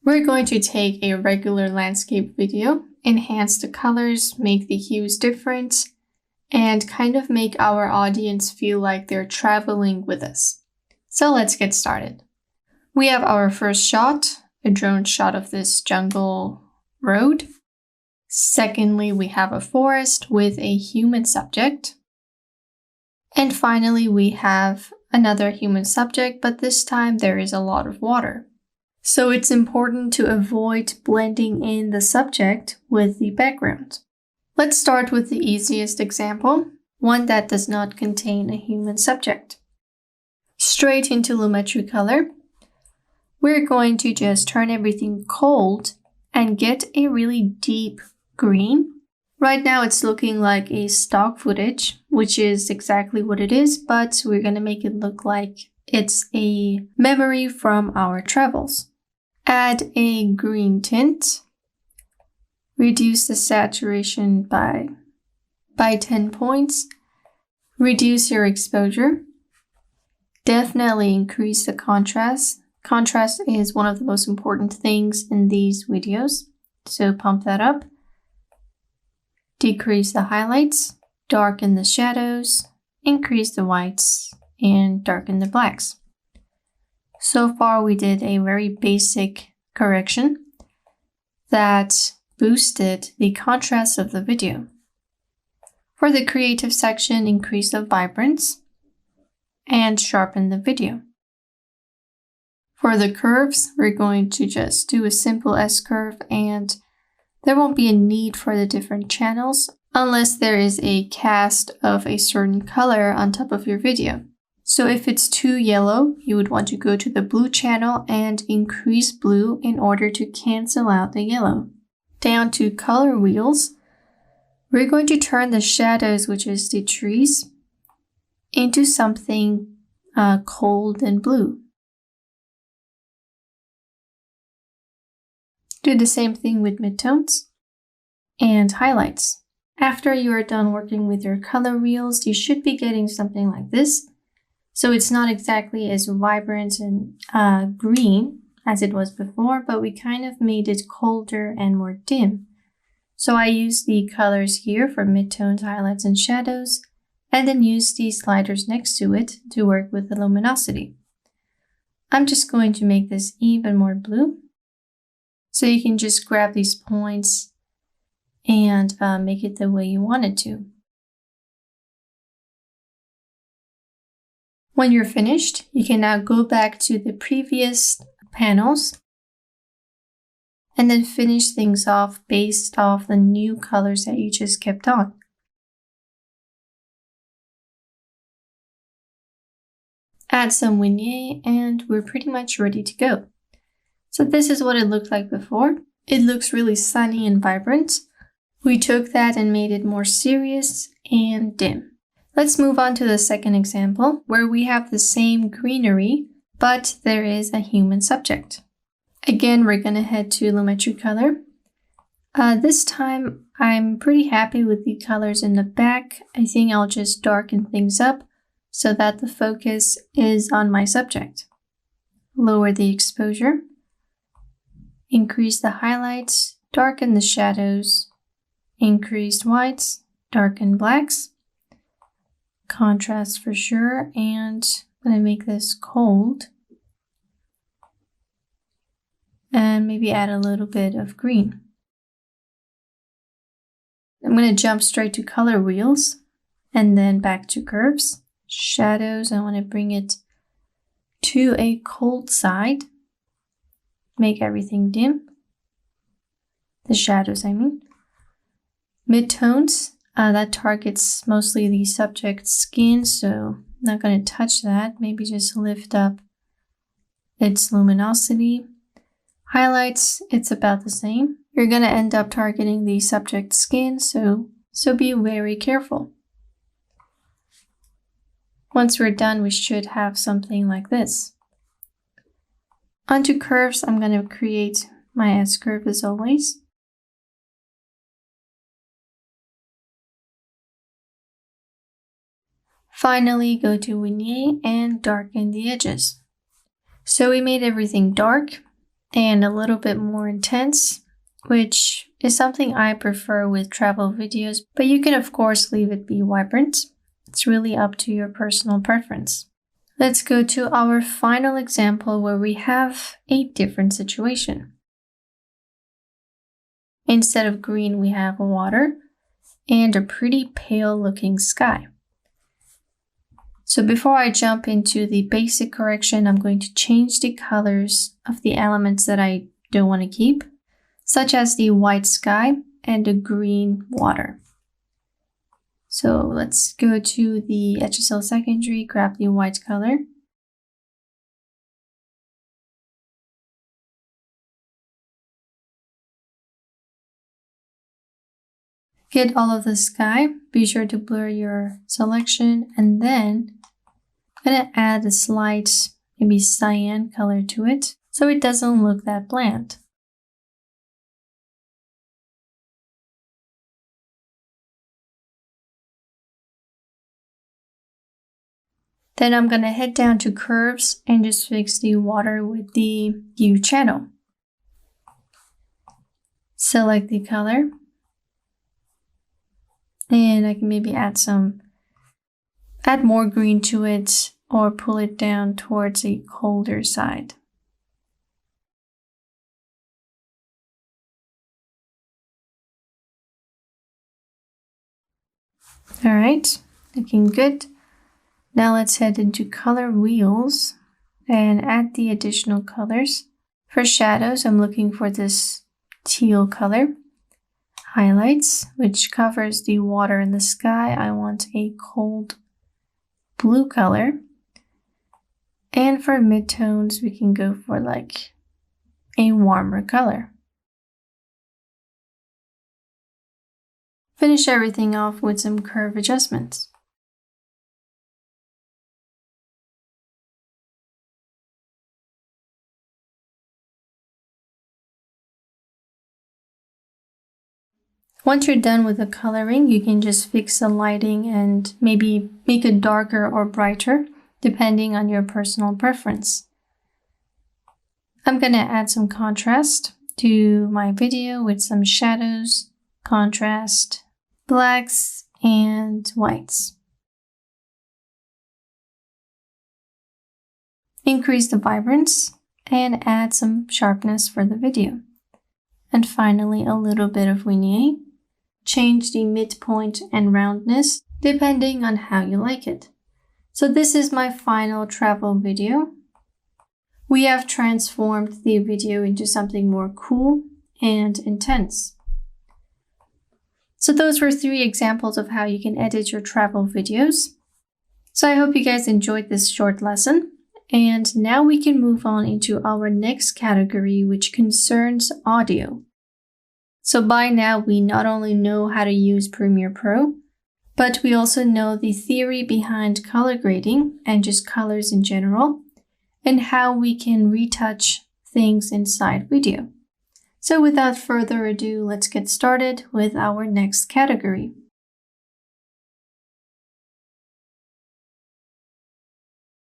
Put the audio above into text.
We're going to take a regular landscape video, enhance the colors, make the hues different, and kind of make our audience feel like they're traveling with us. So let's get started. We have our first shot, a drone shot of this jungle road. Secondly, we have a forest with a human subject. And finally, we have another human subject, but this time there is a lot of water. So it's important to avoid blending in the subject with the background. Let's start with the easiest example, one that does not contain a human subject. Straight into Lumetri Color, we're going to just turn everything cold and get a really deep green. Right now it's looking like a stock footage, which is exactly what it is, but we're going to make it look like it's a memory from our travels. Add a green tint. Reduce the saturation by 10 points. Reduce your exposure. Definitely increase the contrast. Contrast is one of the most important things in these videos, so pump that up. Decrease the highlights, darken the shadows, increase the whites, and darken the blacks. So far, we did a very basic correction that boosted the contrast of the video. For the creative section, increase the vibrance and sharpen the video. For the curves, we're going to just do a simple S-curve, and there won't be a need for the different channels unless there is a cast of a certain color on top of your video. So if it's too yellow, you would want to go to the blue channel and increase blue in order to cancel out the yellow. Down to color wheels, we're going to turn the shadows, which is the trees, into something cold and blue. Do the same thing with midtones and highlights. After you are done working with your color wheels, you should be getting something like this. So it's not exactly as vibrant and green as it was before, but we kind of made it colder and more dim. So I use the colors here for midtones, highlights, and shadows, and then use these sliders next to it to work with the luminosity. I'm just going to make this even more blue. So you can just grab these points and make it the way you want it to. When you're finished, you can now go back to the previous panels and then finish things off based off the new colors that you just kept on. Add some vignette and we're pretty much ready to go. So this is what it looked like before. It looks really sunny and vibrant. We took that and made it more serious and dim. Let's move on to the second example, where we have the same greenery, but there is a human subject. Again, we're going to head to Lumetri Color. This time, I'm pretty happy with the colors in the back. I think I'll just darken things up so that the focus is on my subject. Lower the exposure. Increase the highlights, darken the shadows, increase whites, darken blacks. Contrast for sure, and I'm going to make this cold and maybe add a little bit of green. I'm going to jump straight to color wheels and then back to curves. Shadows, I want to bring it to a cold side, make everything dim. The shadows, I mean. Midtones. That targets mostly the subject's skin, so I'm not going to touch that. Maybe just lift up its luminosity. Highlights, it's about the same. You're going to end up targeting the subject's skin, so be very careful. Once we're done, we should have something like this. Onto curves, I'm going to create my S-curve as always. Finally, go to vignette and darken the edges. So we made everything dark and a little bit more intense, which is something I prefer with travel videos, but you can of course leave it be vibrant. It's really up to your personal preference. Let's go to our final example where we have a different situation. Instead of green, we have water and a pretty pale looking sky. So before I jump into the basic correction, I'm going to change the colors of the elements that I don't want to keep, such as the white sky and the green water. So let's go to the HSL secondary, grab the white color. Get all of the sky, be sure to blur your selection, and then I'm going to add a slight, maybe cyan color to it, so it doesn't look that bland. Then I'm going to head down to curves and just fix the water with the hue channel. Select the color. And I can maybe add more green to it or pull it down towards a colder side. All right, looking good. Now let's head into color wheels and add the additional colors. For shadows, I'm looking for this teal color. Highlights, which covers the water and the sky, I want a cold blue color. And for midtones, we can go for like a warmer color. Finish everything off with some curve adjustments. Once you're done with the coloring, you can just fix the lighting and maybe make it darker or brighter, depending on your personal preference. I'm going to add some contrast to my video with some shadows, contrast, blacks, and whites. Increase the vibrance and add some sharpness for the video. And finally, a little bit of vignette. Change the midpoint and roundness depending on how you like it. So this is my final travel video. We have transformed the video into something more cool and intense. So those were 3 examples of how you can edit your travel videos. So I hope you guys enjoyed this short lesson. And now we can move on into our next category, which concerns audio. So by now, we not only know how to use Premiere Pro, but we also know the theory behind color grading and just colors in general, and how we can retouch things inside video. So without further ado, let's get started with our next category.